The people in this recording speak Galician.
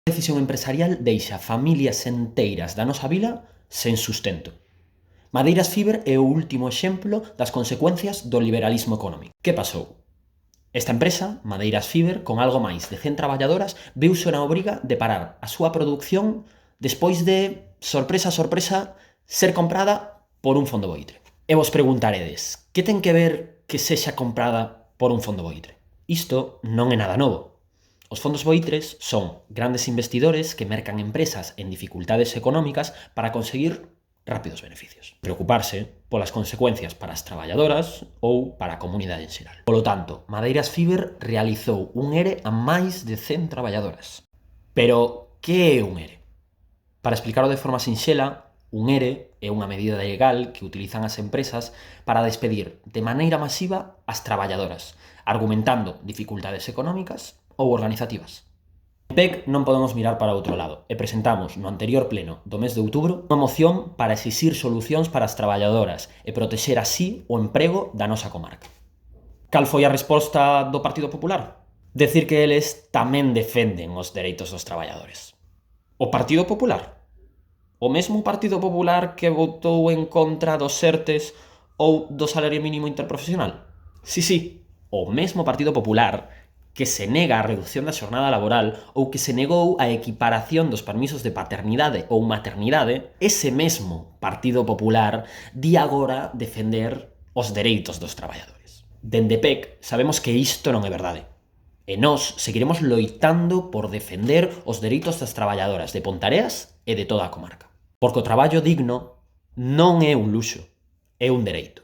A decisión empresarial deixa familias enteiras da nosa vila sen sustento. Madeiras Fiber é o último exemplo das consecuencias do liberalismo económico. Que pasou? Esta empresa, Madeiras Fiber, con algo máis de 100 traballadoras, viuse na obriga de parar a súa produción despois de, sorpresa, sorpresa, ser comprada por un fondo boitre. E vos preguntaredes, que ten que ver que sexa comprada por un fondo boitre? Isto non é nada novo. Os fondos boitres son grandes investidores que mercan empresas en dificultades económicas para conseguir rápidos beneficios. Preocuparse polas consecuencias para as traballadoras ou para a comunidade en xeral. Polo tanto, Madeiras Fiber realizou un ERE a máis de 100 traballadoras. Pero, que é un ERE? Para explicarlo de forma sinxela, un ERE é unha medida legal que utilizan as empresas para despedir de maneira masiva as traballadoras, argumentando dificultades económicas ou organizativas. En PEC non podemos mirar para outro lado e presentamos no anterior pleno do mes de outubro unha moción para exixir solucións para as traballadoras e protexer así o emprego da nosa comarca. Cal foi a resposta do Partido Popular? Decir que eles tamén defenden os dereitos dos traballadores. O Partido Popular? O mesmo Partido Popular que votou en contra dos ERTEs ou do salario mínimo interprofesional? Sí, o mesmo Partido Popular que se nega a reducción da xornada laboral ou que se negou a equiparación dos permisos de paternidade ou maternidade, ese mesmo Partido Popular di agora defender os dereitos dos traballadores. Dende PEC sabemos que isto non é verdade. E nós seguiremos loitando por defender os dereitos das traballadoras de Pontareas e de toda a comarca. Porque o traballo digno non é un luxo, é un dereito.